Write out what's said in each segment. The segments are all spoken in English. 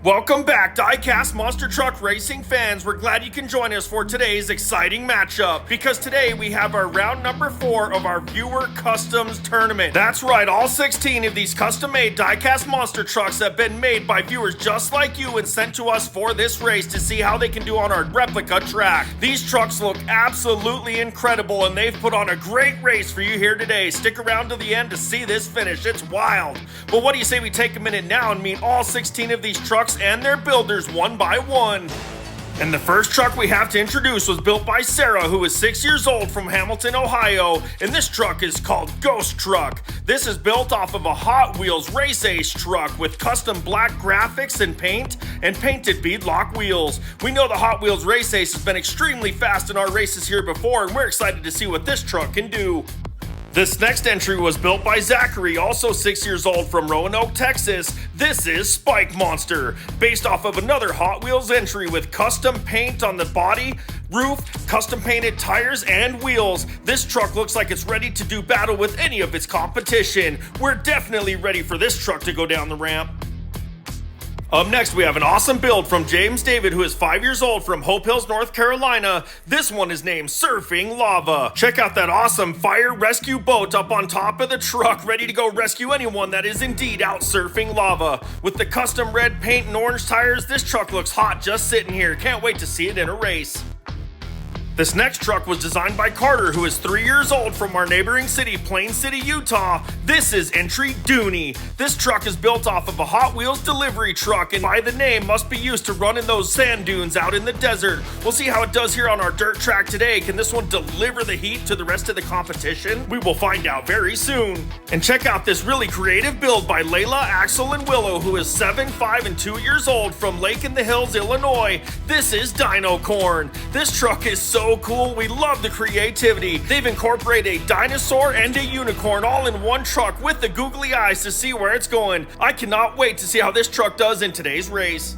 Welcome back, Diecast Monster Truck Racing fans. We're glad you can join us for today's exciting matchup, because today we have our round number 4 of our Viewer Customs Tournament. That's right, all 16 of these custom-made Diecast Monster Trucks have been made by viewers just like you and sent to us for this race to see how they can do on our replica track. These trucks look absolutely incredible, and they've put on a great race for you here today. Stick around to the end to see this finish. It's wild. But what do you say we take a minute now and meet all 16 of these trucks and their builders one by one. And the first truck we have to introduce was built by Sarah, who is 6 years old, from Hamilton, Ohio, and this truck is called Ghost Truck. This is built off of a Hot Wheels Race Ace truck with custom black graphics and paint and painted beadlock wheels. We know the Hot Wheels Race Ace has been extremely fast in our races here before, and we're excited to see what this truck can do. This next entry was built by Zachary, also 6 years old, from Roanoke, Texas. This is Spike Monster, based off of another Hot Wheels entry with custom paint on the body, roof, custom painted tires, and wheels. This truck looks like it's ready to do battle with any of its competition. We're definitely ready for this truck to go down the ramp. Up next, we have an awesome build from James David, who is 5 years old, from Hope Hills, North Carolina. This one is named Surfing Lava. Check out that awesome fire rescue boat up on top of the truck, ready to go rescue anyone that is indeed out surfing lava. With the custom red paint and orange tires, this truck looks hot just sitting here. Can't wait to see it in a race. This next truck was designed by Carter, who is 3 years old, from our neighboring city, Plain City, Utah. This is entry Doney. This truck is built off of a Hot Wheels delivery truck, and by the name must be used to run in those sand dunes out in the desert. We'll see how it does here on our dirt track today. Can this one deliver the heat to the rest of the competition? We will find out very soon. And check out this really creative build by Layla, Axel, and Willow, who is 7, 5, and 2 years old, from Lake in the Hills, Illinois. This is Dino Corn. This truck is so cool. We love the creativity. They've incorporated a dinosaur and a unicorn all in one truck with the googly eyes to see where it's going. I cannot wait to see how this truck does in today's race.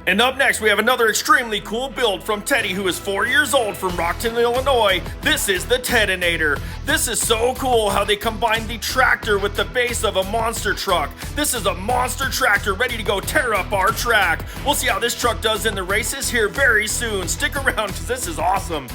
And up next, we have another extremely cool build from Teddy, who is 4 years old, from Rockton, Illinois. This is the Tedinator. This is so cool how they combine the tractor with the base of a monster truck. This is a monster tractor ready to go tear up our track. We'll see how this truck does in the races here very soon. Stick around because this is awesome.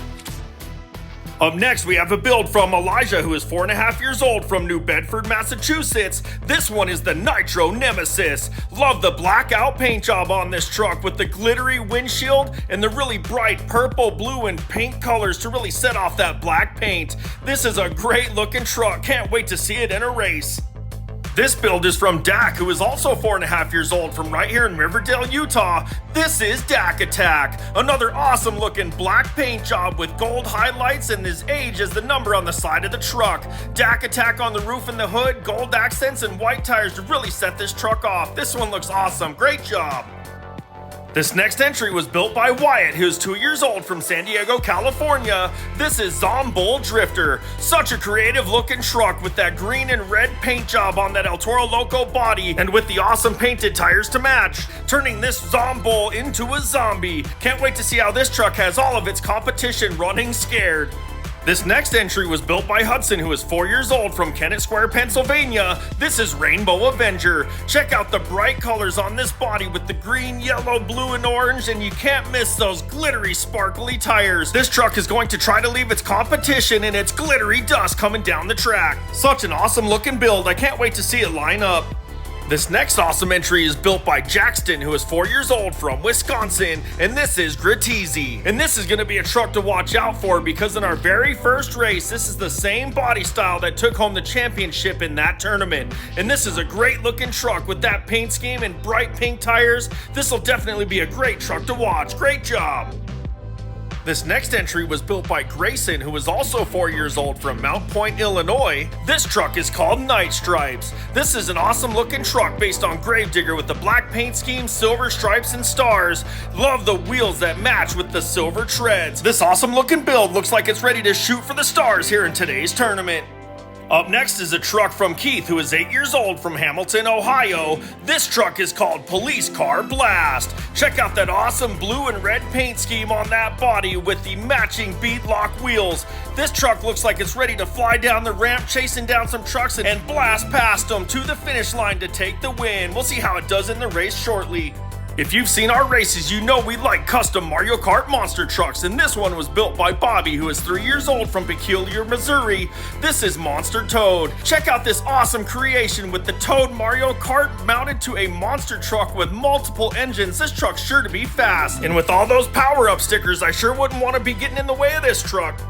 Up next, we have a build from Elijah, who is 4.5 years old, from New Bedford, Massachusetts. This one is the Nitro Nemesis. Love the blackout paint job on this truck with the glittery windshield and the really bright purple, blue, and pink colors to really set off that black paint. This is a great looking truck. Can't wait to see it in a race. This build is from Dak, who is also 4.5 years old, from right here in Riverdale, Utah. This is Dak Attack. Another awesome looking black paint job with gold highlights and his age as the number on the side of the truck. Dak Attack on the roof and the hood, gold accents, and white tires to really set this truck off. This one looks awesome. Great job. This next entry was built by Wyatt, who is 2 years old, from San Diego, California. This is Zomo Drifter. Such a creative looking truck with that green and red paint job on that El Toro Loco body, and with the awesome painted tires to match, turning this Zombull into a zombie. Can't wait to see how this truck has all of its competition running scared. This next entry was built by Hudson, who is 4 years old, from Kennett Square, Pennsylvania. This is Rainbow Avenger. Check out the bright colors on this body with the green, yellow, blue, and orange, and you can't miss those glittery, sparkly tires. This truck is going to try to leave its competition in its glittery dust coming down the track. Such an awesome looking build. I can't wait to see it line up. This next awesome entry is built by Jackson, who is 4 years old, from Wisconsin, and this is Gratizzi. And this is going to be a truck to watch out for, because in our very first race, this is the same body style that took home the championship in that tournament. And this is a great looking truck with that paint scheme and bright pink tires. This will definitely be a great truck to watch. Great job. This next entry was built by Grayson, who is also 4 years old, from Mount Point, Illinois. This truck is called Night Stripes. This is an awesome looking truck based on Gravedigger with the black paint scheme, silver stripes, and stars. Love the wheels that match with the silver treads. This awesome looking build looks like it's ready to shoot for the stars here in today's tournament. Up next is a truck from Keith, who is 8 years old, from Hamilton, Ohio. This truck is called Police Car Blast. Check out that awesome blue and red paint scheme on that body with the matching beadlock wheels. This truck looks like it's ready to fly down the ramp, chasing down some trucks and blast past them to the finish line to take the win. We'll see how it does in the race shortly. If you've seen our races, you know we like custom Mario Kart monster trucks, and this one was built by Bobby, who is 3 years old from Peculiar, Missouri. This is Monster Toad. Check out this awesome creation with the Toad Mario Kart mounted to a monster truck with multiple engines. This truck's sure to be fast, and with all those power-up stickers, I sure wouldn't want to be getting in the way of this truck.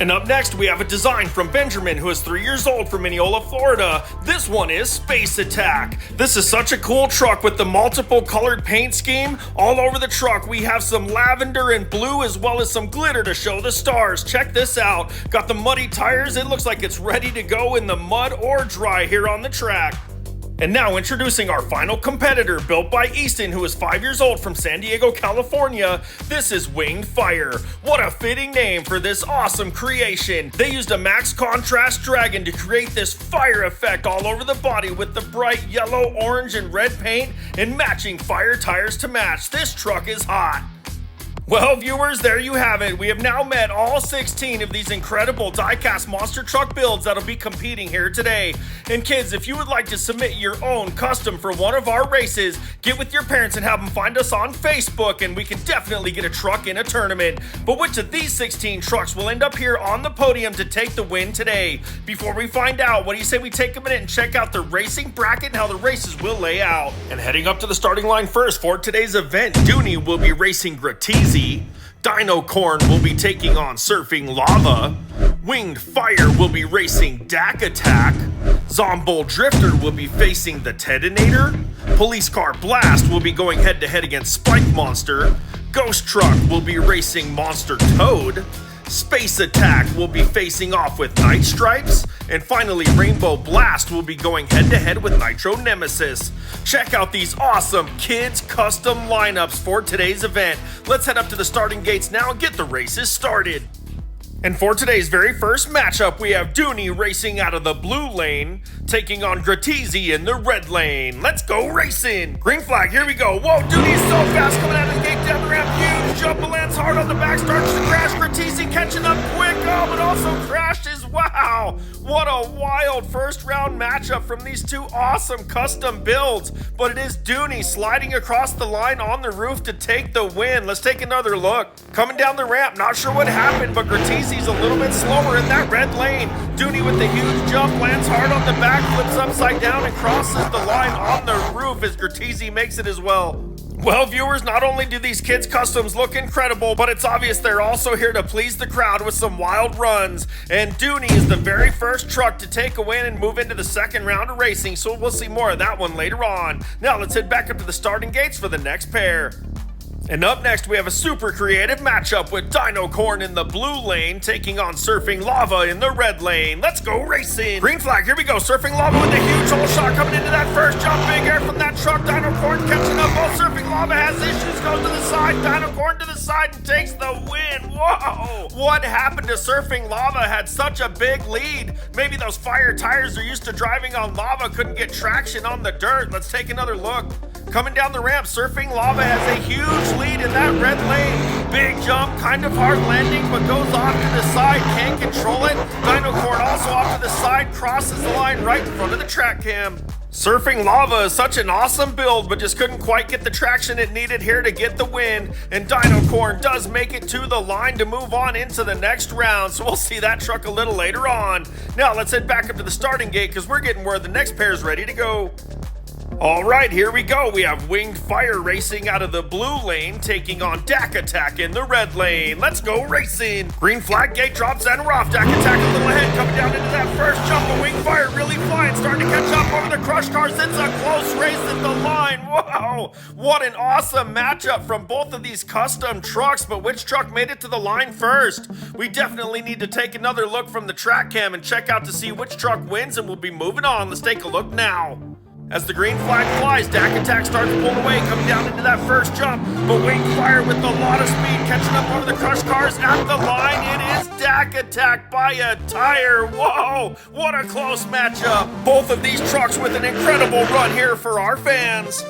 And up next, we have a design from Benjamin, who is 3 years old from Mineola, Florida. This one is Space Attack. This is such a cool truck with the multiple colored paint scheme. All over the truck, we have some lavender and blue as well as some glitter to show the stars. Check this out. Got the muddy tires. It looks like it's ready to go in the mud or dry here on the track. And now introducing our final competitor, built by Easton, who is 5 years old from San Diego, California. This is Wingfire. What a fitting name for this awesome creation. They used a max contrast dragon to create this fire effect all over the body with the bright yellow, orange, and red paint and matching fire tires to match. This truck is hot. Well, viewers, there you have it. We have now met all 16 of these incredible Diecast monster truck builds that'll be competing here today. And kids, if you would like to submit your own custom for one of our races, get with your parents and have them find us on Facebook, and we can definitely get a truck in a tournament. But which of these 16 trucks will end up here on the podium to take the win today? Before we find out, what do you say we take a minute and check out the racing bracket and how the races will lay out? And heading up to the starting line first for today's event, Doney will be racing Gratisi. Dino Corn will be taking on Surfing Lava. Wingfire will be racing Dak Attack. Zomo Drifter will be facing the Tedinator. Police Car Blast will be going head to head against Spike Monster. Ghost Truck will be racing Monster Toad. Space Attack will be facing off with Night Stripes, and finally Rainbow Blast will be going head to head with Nitro Nemesis. Check out these awesome kids custom lineups for today's event. Let's head up to the starting gates now and get the races started. And for today's very first matchup, we have Doney racing out of the blue lane, taking on Gratisi in the red lane. Let's go racing! Green flag, here we go. Whoa, Doney is so fast coming out of the gate down the ramp. Huge jump, lands hard on the back, starts to crash. Gratisi catching up quick, but also crashes. Wow, what a wild first round matchup from these two awesome custom builds. But it is Doney sliding across the line on the roof to take the win. Let's take another look. Coming down the ramp, not sure what happened, but Gratisi's a little bit slower in that red lane. Doney with the huge jump, lands hard on the back, flips upside down and crosses the line on the roof as Gratisi makes it as well. Well, viewers, not only do these kids' customs look incredible, but it's obvious they're also here to please the crowd with some wild runs. And Doney is the very first truck to take a win and move into the second round of racing, so we'll see more of that one later on. Now let's head back up to the starting gates for the next pair. And up next, we have a super creative matchup with Dino Corn in the blue lane taking on Surfing Lava in the red lane. Let's go racing! Green flag, here we go. Surfing Lava with a huge hole shot coming into that first jump. Big air from that truck. Dino Corn catching up. Oh, Surfing Lava has issues. Goes to the side. Dino Corn to the side and takes the win. Whoa! What happened to Surfing Lava? Had such a big lead. Maybe those fire tires are used to driving on lava, couldn't get traction on the dirt. Let's take another look. Coming down the ramp, Surfing Lava has a huge lead in that red lane. Big jump, kind of hard landing, but goes off to the side, can't control it. Dino Corn also off to the side, crosses the line right in front of the track cam. Surfing Lava is such an awesome build, but just couldn't quite get the traction it needed here to get the win. And Dino Corn does make it to the line to move on into the next round, so we'll see that truck a little later on. Now let's head back up to the starting gate because we're getting where the next pair is ready to go. All right, here we go. We have Wingfire racing out of the blue lane, taking on Dak Attack in the red lane. Let's go racing. Green flag gate drops and we're off. Dak Attack a little ahead, coming down into that first jump. But Wingfire really flying, starting to catch up over the crush cars. It's a close race at the line. Whoa, what an awesome matchup from both of these custom trucks. But which truck made it to the line first? We definitely need to take another look from the track cam and check out to see which truck wins, and we'll be moving on. Let's take a look now. As the green flag flies, Dak Attack starts pulling away, coming down into that first jump. But Wingfire with a lot of speed, catching up over the crush cars at the line. It is Dak Attack by a tire. Whoa, what a close matchup. Both of these trucks with an incredible run here for our fans.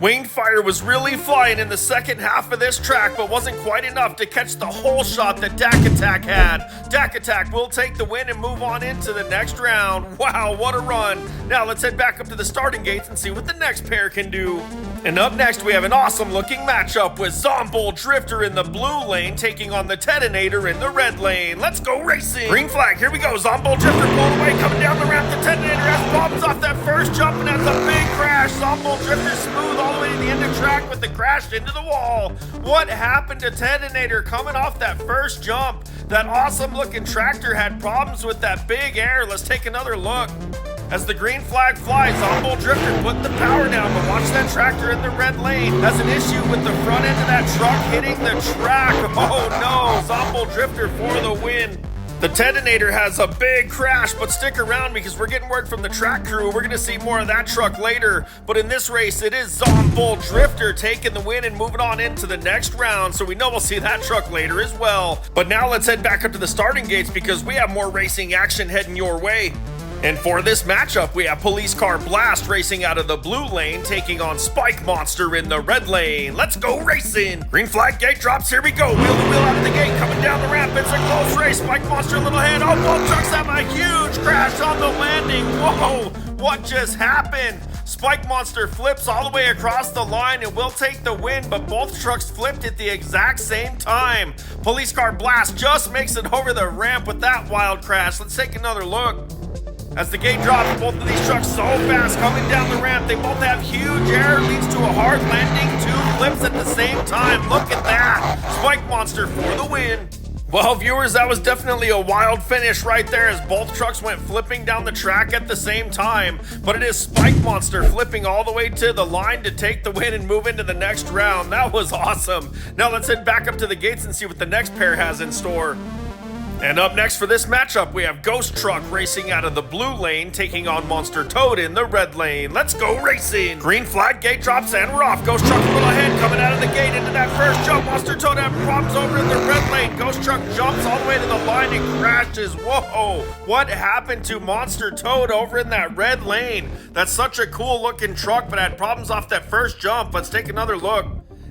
Wingfire was really flying in the second half of this track, but wasn't quite enough to catch the whole shot that Dak Attack had. Dak Attack will take the win and move on into the next round. Wow, what a run. Now let's head back up to the starting gates and see what the next pair can do. And up next, we have an awesome looking matchup with Zomo Drifter in the blue lane taking on the Detonator in the red lane. Let's go racing. Green flag, here we go. Zomo Drifter pulled away, coming down the ramp. The Detonator has problems off that first jump and has a big crash. Zomo Drifter smooth all the way to the end of track with the crash into the wall. What happened to Detonator coming off that first jump? That awesome looking tractor had problems with that big air. Let's take another look. As the green flag flies, Zomo Drifter putting the power down, but watch that tractor in the red lane. Has an issue with the front end of that truck hitting the track. Oh no, Zomo Drifter for the win. The Detonator has a big crash, but stick around because we're getting word from the track crew. We're going to see more of that truck later. But in this race, it is Zomo Drifter taking the win and moving on into the next round. So we know we'll see that truck later as well. But now let's head back up to the starting gates because we have more racing action heading your way. And for this matchup, we have Police Car Blast racing out of the blue lane, taking on Spike Monster in the red lane. Let's go racing! Green flag gate drops, here we go. Wheel to wheel out of the gate, coming down the ramp. It's a close race. Spike Monster a little ahead. Oh, both trucks have a huge crash on the landing. Whoa, what just happened? Spike Monster flips all the way across the line and will take the win, but both trucks flipped at the exact same time. Police Car Blast just makes it over the ramp with that wild crash. Let's take another look. As the gate drops, both of these trucks so fast coming down the ramp. They both have huge air, leads to a hard landing, two flips at the same time. Look at that. Spike Monster for the win. Well, viewers, that was definitely a wild finish right there as both trucks went flipping down the track at the same time. But it is Spike Monster flipping all the way to the line to take the win and move into the next round. That was awesome. Now let's head back up to the gates and see what the next pair has in store. And up next for this matchup, we have Ghost Truck racing out of the blue lane, taking on Monster Toad in the red lane. Let's go racing! Green flag gate drops and we're off. Ghost Truck a little ahead, coming out of the gate into that first jump. Monster Toad having problems over in the red lane. Ghost Truck jumps all the way to the line and crashes. Whoa! What happened to Monster Toad over in that red lane? That's such a cool looking truck, but had problems off that first jump. Let's take another look.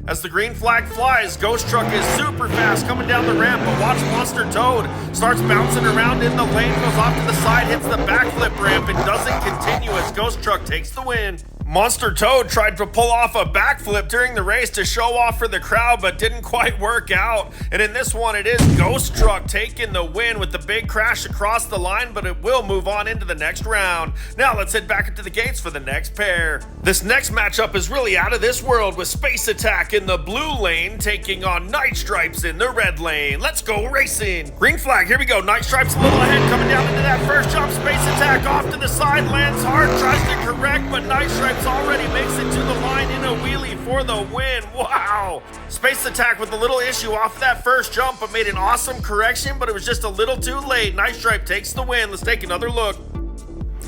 As the green flag flies, Ghost Truck is super fast coming down the ramp, but watch Monster Toad starts bouncing around in the lane, goes off to the side, hits the backflip ramp, and doesn't continue as Ghost Truck takes the win. Monster Toad tried to pull off a backflip during the race to show off for the crowd, but didn't quite work out. And in this one, it is Ghost Truck taking the win with the big crash across the line, but it will move on into the next round. Now let's head back into the gates for the next pair. This next matchup is really out of this world with Space Attack in the blue lane taking on Night Stripes in the red lane. Let's go racing. Green flag, here we go. Night Stripes a little ahead coming down into that first jump. Space Attack off to the side, lands hard, tries to correct, but Night Stripes already makes it to the line in a wheelie for the win. Wow! Space Attack with a little issue off that first jump, but made an awesome correction, but it was just a little too late. Night Stripe takes the win. Let's take another look.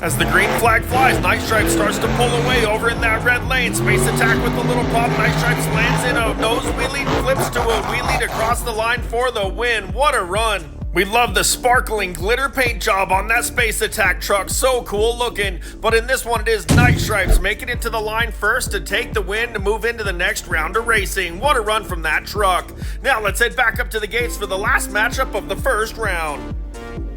As the green flag flies, Night Stripe starts to pull away over in that red lane. Space Attack with a little problem. Night Stripes lands in a nose wheelie, flips to a wheelie to cross the line for the win. What a run! We love the sparkling glitter paint job on that Space Attack truck. So cool looking. But in this one, it is Night Stripes making it to the line first to take the win to move into the next round of racing. What a run from that truck. Now let's head back up to the gates for the last matchup of the first round.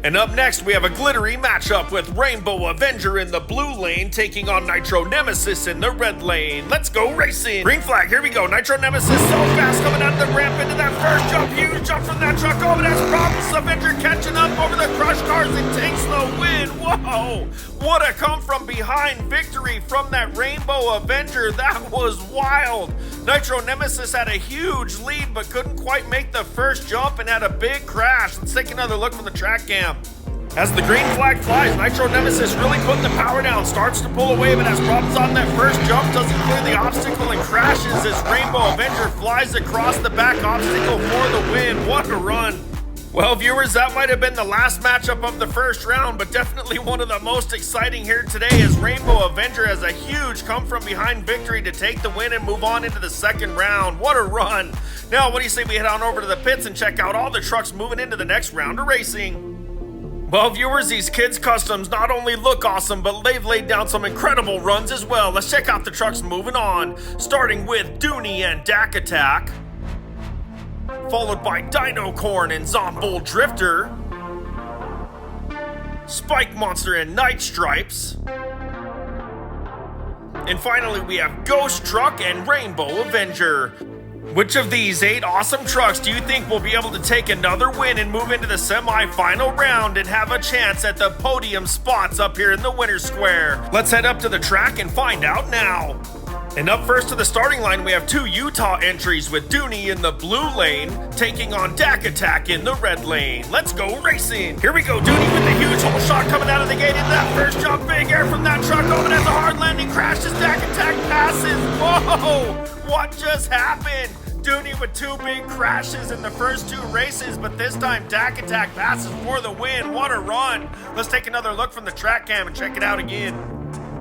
And up next, we have a glittery matchup with Rainbow Avenger in the blue lane taking on Nitro Nemesis in the red lane. Let's go racing! Green flag, here we go. Nitro Nemesis so fast coming out of the ramp into that first jump. Huge jump from that truck. Oh, but that's problems. Avenger catching up over the crush cars and takes the win. Whoa! What a come from behind victory from that Rainbow Avenger. That was wild. Nitro Nemesis had a huge lead but couldn't quite make the first jump and had a big crash. Let's take another look from the track cam. As the green flag flies, Nitro Nemesis really putting the power down, starts to pull away but has problems on that first jump, doesn't clear the obstacle and crashes as Rainbow Avenger flies across the back obstacle for the win. What a run! Well, viewers, that might have been the last matchup of the first round, but definitely one of the most exciting here today as Rainbow Avenger has a huge come-from-behind victory to take the win and move on into the second round. What a run! Now, what do you say we head on over to the pits and check out all the trucks moving into the next round of racing? Well, viewers, these kids' customs not only look awesome, but they've laid down some incredible runs as well. Let's check out the trucks moving on, starting with Doney and Dak Attack, followed by Dino Corn and Zomo Drifter, Spike Monster and Night Stripes, and finally we have Ghost Truck and Rainbow Avenger. Which of these 8 awesome trucks do you think will be able to take another win and move into the semi-final round and have a chance at the podium spots up here in the winner's square? Let's head up to the track and find out now. And up first to the starting line, we have 2 Utah entries with Doney in the blue lane, taking on Dak Attack in the red lane. Let's go racing. Here we go, Doney with the huge hole shot coming out of the gate into that first jump. Big air from that truck, Owen has a hard landing, crashes, Dak Attack passes. Whoa, what just happened? Doney with 2 big crashes in the first 2 races, but this time Dak Attack passes for the win. What a run. Let's take another look from the track cam and check it out again.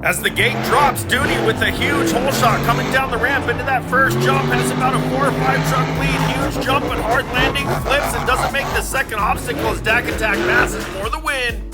As the gate drops, Doney with a huge hole shot coming down the ramp into that first jump, and it's about a 4 or 5 truck lead. Huge jump and hard landing, flips and doesn't make the second obstacle as Dak Attack passes for the win.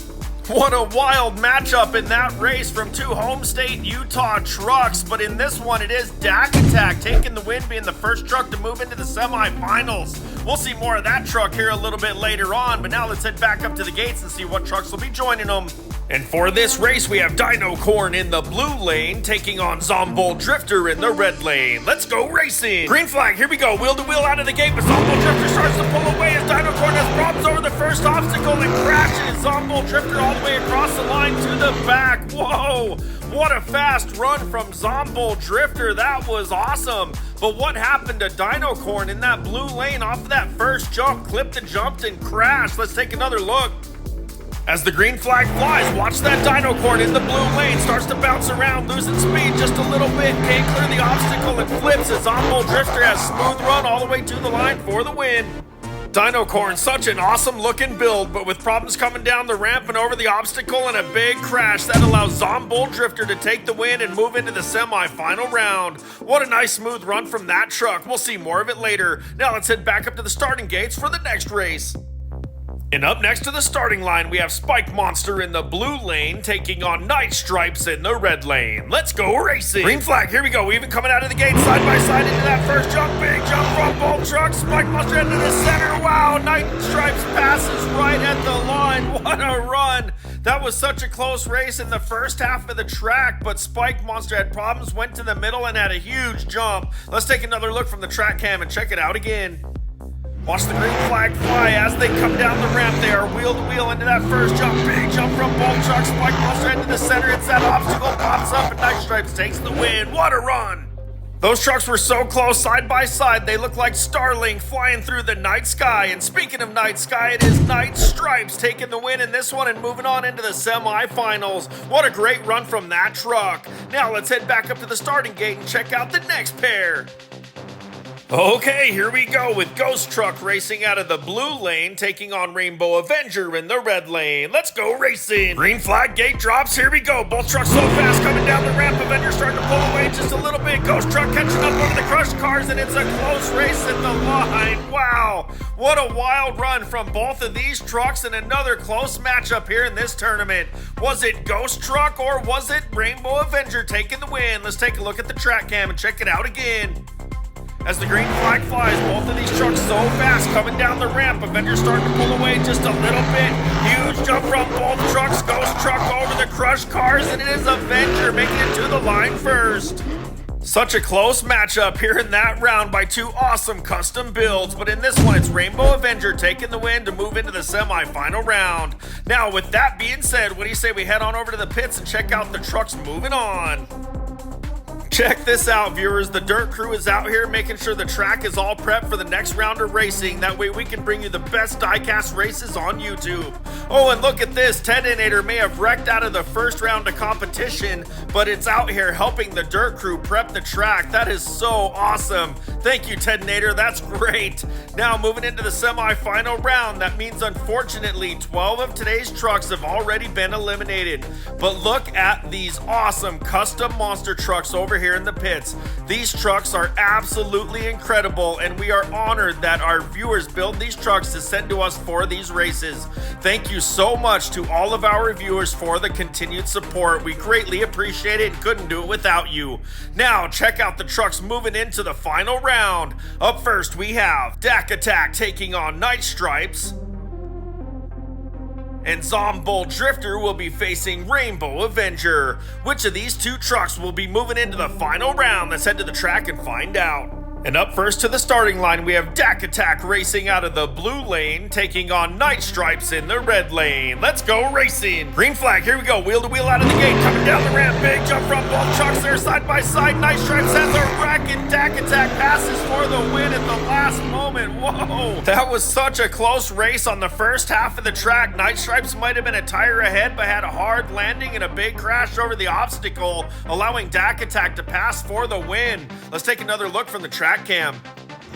What a wild matchup in that race from 2 home state Utah trucks, but in this one it is Dak Attack taking the win, being the first truck to move into the semifinals. We'll see more of that truck here a little bit later on, but now let's head back up to the gates and see what trucks will be joining them. And for this race, we have Dino Corn in the blue lane, taking on Zomo Drifter in the red lane. Let's go racing. Green flag, here we go. Wheel to wheel out of the gate, but Zomo Drifter starts to pull away as Dino Corn has problems over the first obstacle and crashes. Zomo Drifter all the way across the line to the back. Whoa, what a fast run from Zomo Drifter. That was awesome. But what happened to Dino Corn in that blue lane off of that first jump? Clipped and jumped and crashed. Let's take another look. As the green flag flies, watch that Dino Corn in the blue lane. Starts to bounce around, losing speed just a little bit. Can't clear the obstacle and flips as Zomo Drifter has smooth run all the way to the line for the win. Dino Corn, such an awesome looking build, but with problems coming down the ramp and over the obstacle and a big crash, that allows Zombull Drifter to take the win and move into the semi-final round. What a nice smooth run from that truck. We'll see more of it later. Now let's head back up to the starting gates for the next race. And up next to the starting line, we have Spike Monster in the blue lane, taking on Night Stripes in the red lane. Let's go racing. Green flag, here we go. Even coming out of the gate, side by side into that first jump. Big jump from both trucks. Spike Monster into the center. Wow, Night Stripes passes right at the line. What a run. That was such a close race in the first half of the track, but Spike Monster had problems, went to the middle, and had a huge jump. Let's take another look from the track cam and check it out again. Watch the green flag fly as they come down the ramp. They are wheel to wheel into that first jump. Big jump from both trucks. Spike Monster into the center. It's that obstacle, pops up, and Night Stripes takes the win. What a run! Those trucks were so close side by side, they look like Starling flying through the night sky. And speaking of night sky, it is Night Stripes taking the win in this one and moving on into the semifinals. What a great run from that truck. Now let's head back up to the starting gate and check out the next pair. Okay, here we go with Ghost Truck racing out of the blue lane, taking on Rainbow Avenger in the red lane. Let's go racing. Green flag gate drops. Here we go. Both trucks so fast coming down the ramp. Avenger starting to pull away just a little bit. Ghost Truck catching up over the crushed cars, and it's a close race at the line. Wow, what a wild run from both of these trucks, and another close matchup here in this tournament. Was it Ghost Truck or was it Rainbow Avenger taking the win? Let's take a look at the track cam and check it out again. As the green flag flies, both of these trucks so fast coming down the ramp. Avenger starting to pull away just a little bit. Huge jump from both trucks. Ghost Truck over the crushed cars, and it is Avenger making it to the line first. Such a close matchup here in that round by 2 awesome custom builds, but in this one it's Rainbow Avenger taking the win to move into the semi-final round. Now with that being said, what do you say we head on over to the pits and check out the trucks moving on? Check this out, viewers. The dirt crew is out here making sure the track is all prepped for the next round of racing. That way we can bring you the best diecast races on YouTube. Oh, and look at this. Tator may have wrecked out of the first round of competition, but it's out here helping the dirt crew prep the track. That is so awesome. Thank you, Tator. That's great. Now moving into the semi-final round. That means, unfortunately, 12 of today's trucks have already been eliminated. But look at these awesome custom monster trucks over here here in the pits. These trucks are absolutely incredible, and we are honored that our viewers build these trucks to send to us for these races. Thank you so much to all of our viewers for the continued support. We greatly appreciate it and couldn't do it without you. Now, check out the trucks moving into the final round. Up first, we have Dak Attack taking on Night Stripes. And Zomo Drifter will be facing Rainbow Avenger. Which of these two trucks will be moving into the final round? Let's head to the track and find out. And up first to the starting line, we have Dak Attack racing out of the blue lane, taking on Night Stripes in the red lane. Let's go racing. Green flag, here we go. Wheel to wheel out of the gate, coming down the ramp. Big jump from both trucks there side by side. Night Stripes has a wreck and Dak Attack passes for the win at the last moment. Whoa, that was such a close race on the first half of the track. Night Stripes might have been a tire ahead, but had a hard landing and a big crash over the obstacle, allowing Dak Attack to pass for the win. Let's take another look from the track cam.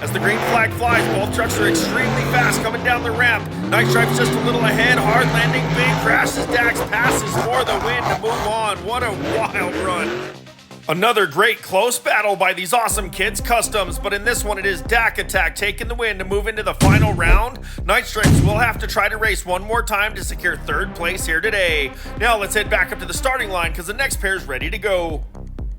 As the green flag flies, both trucks are extremely fast coming down the ramp. Night Stripes just a little ahead, hard landing, big crashes, Dax passes for the win to move on. What a wild run. Another great close battle by these awesome kids customs, but in this one it is Dak Attack taking the win to move into the final round. Night Stripes will have to try to race one more time to secure third place here today. Now let's head back up to the starting line because the next pair is ready to go.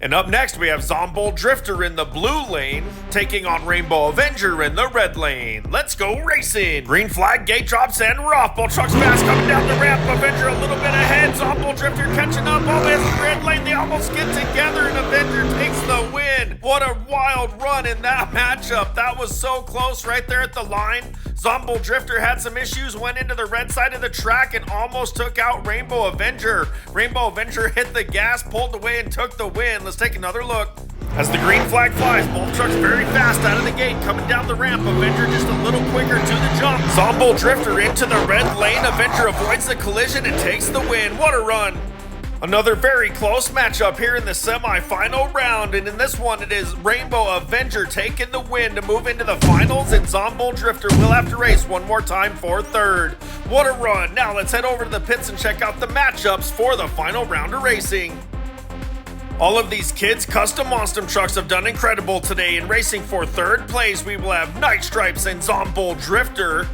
And up next, we have Zomo Drifter in the blue lane, taking on Rainbow Avenger in the red lane. Let's go racing. Green flag, gate drops, and we're off. Both trucks fast coming down the ramp. Avenger a little bit ahead. Zomo Drifter catching up. Oh, it's the red lane. They almost get together, and Avenger takes the win. What a wild run in that matchup. That was so close right there at the line. Zomo Drifter had some issues, went into the red side of the track, and almost took out Rainbow Avenger. Rainbow Avenger hit the gas, pulled away, and took the win. Let's take another look. As the green flag flies, both trucks very fast out of the gate, coming down the ramp. Avenger just a little quicker to the jump. Zomo Drifter into the red lane. Avenger avoids the collision and takes the win. What a run. Another very close matchup here in the semi-final round, and in this one it is Rainbow Avenger taking the win to move into the finals, and Zomo Drifter will have to race one more time for third. What a run. Now let's head over to the pits and check out the matchups for the final round of racing. All of these kids custom monster trucks have done incredible today. In racing for third place, we will have Night Stripes and Zomo Drifter.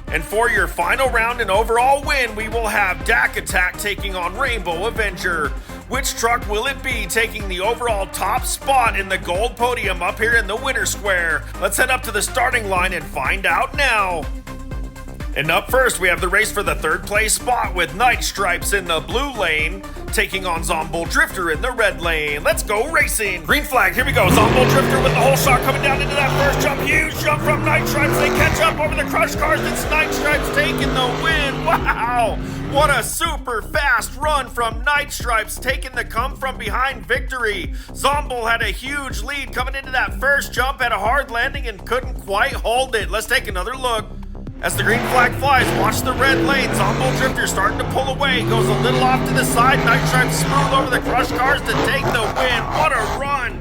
And for your final round and overall win, we will have Dak Attack taking on Rainbow Avenger. Which truck will it be taking the overall top spot in the gold podium up here in the winner square? Let's head up to the starting line and find out now. And up first, we have the race for the third place spot with Night Stripes in the blue lane, taking on Zomo Drifter in the red lane. Let's go racing. Green flag, here we go. Zomo Drifter with the whole shot coming down into that first jump. Huge jump from Night Stripes. They catch up over the crush cars. It's Night Stripes taking the win. Wow. What a super fast run from Night Stripes, taking the come from behind victory. Zombull had a huge lead coming into that first jump, had a hard landing and couldn't quite hold it. Let's take another look. As the green flag flies, watch the red lane. Zomo Drifter starting to pull away. Goes a little off to the side. Night Stripes smooth over the crush cars to take the win. What a run.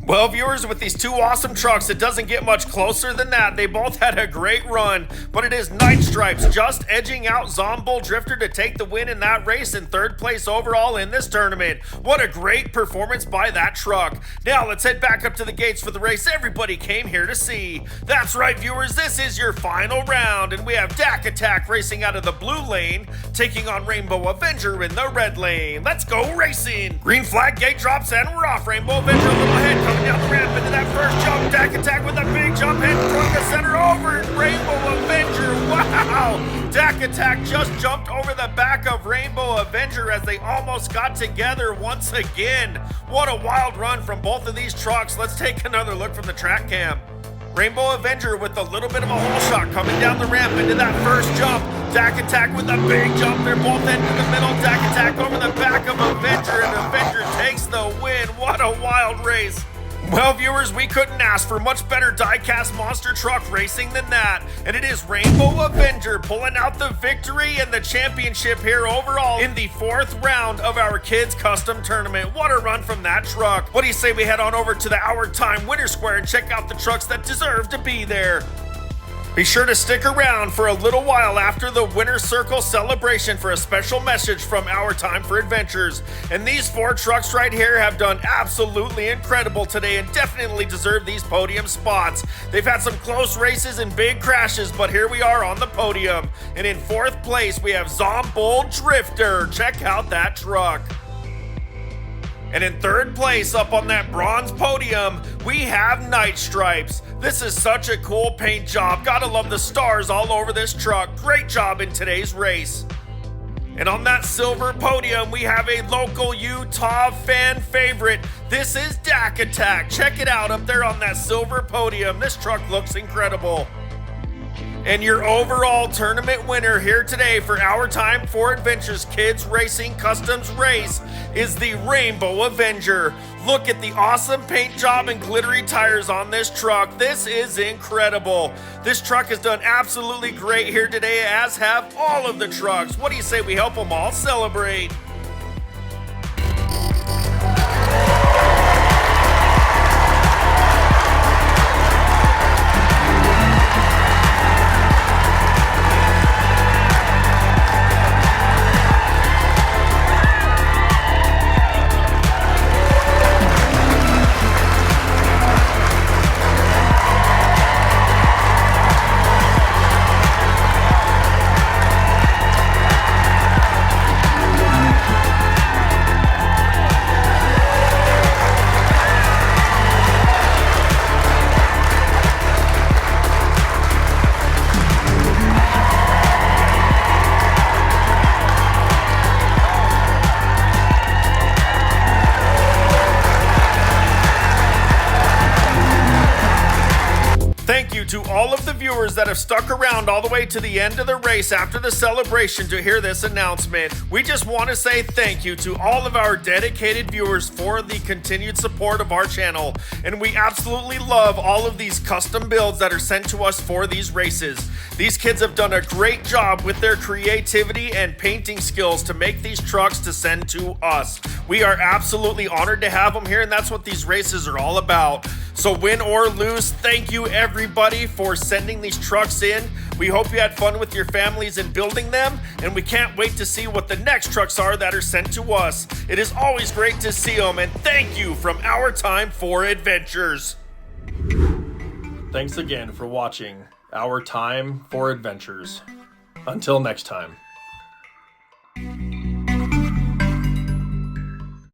Well, viewers, with these two awesome trucks, it doesn't get much closer than that. They both had a great run, but it is Night Stripes just edging out Zomo Drifter to take the win in that race and third place overall in this tournament. What a great performance by that truck. Now, let's head back up to the gates for the race everybody came here to see. That's right, viewers, this is your final round, and we have Dak Attack racing out of the blue lane, taking on Rainbow Avenger in the red lane. Let's go racing. Green flag gate drops, and we're off. Rainbow Avenger a little ahead, coming down the ramp into that first jump. Dak Attack with a big jump hit from the center over Rainbow Avenger. Wow! Dak Attack just jumped over the back of Rainbow Avenger as they almost got together once again. What a wild run from both of these trucks. Let's take another look from the track cam. Rainbow Avenger with a little bit of a hole shot coming down the ramp into that first jump. Dak Attack with a big jump. They're both into the middle. Dak Attack over the back of Avenger, and Avenger takes the win. What a wild race. Well, viewers, we couldn't ask for much better diecast monster truck racing than that. And it is Rainbow Avenger pulling out the victory and the championship here overall in the fourth round of our Kids Custom Tournament. What a run from that truck. What do you say we head on over to the Hour Time Winner Square and check out the trucks that deserve to be there? Be sure to stick around for a little while after the Winner's Circle celebration for a special message from Our Time for Adventures. And these 4 trucks right here have done absolutely incredible today and definitely deserve these podium spots. They've had some close races and big crashes, but here we are on the podium. And in 4th place, we have Zomo Drifter. Check out that truck. And in 3rd place, up on that bronze podium, we have Night Stripes. This is such a cool paint job. Gotta love the stars all over this truck. Great job in today's race. And on that silver podium, we have a local Utah fan favorite. This is Dak Attack. Check it out up there on that silver podium. This truck looks incredible. And your overall tournament winner here today for Our Time for Adventures Kids Racing Customs Race is the Rainbow Avenger. Look at the awesome paint job and glittery tires on this truck. This is incredible. This truck has done absolutely great here today, as have all of the trucks. What do you say we help them all celebrate? Thank you to all of the viewers that have stuck around all the way to the end of the race after the celebration to hear this announcement. We just want to say thank you to all of our dedicated viewers for the continued support of our channel. And we absolutely love all of these custom builds that are sent to us for these races. These kids have done a great job with their creativity and painting skills to make these trucks to send to us. We are absolutely honored to have them here, and that's what these races are all about. So win or lose, thank you everybody for sending these trucks in. We hope you had fun with your families in building them, and we can't wait to see what the next trucks are that are sent to us. It is always great to see them, and thank you from Our Time for Adventures. Thanks again for watching Our Time for Adventures. Until next time.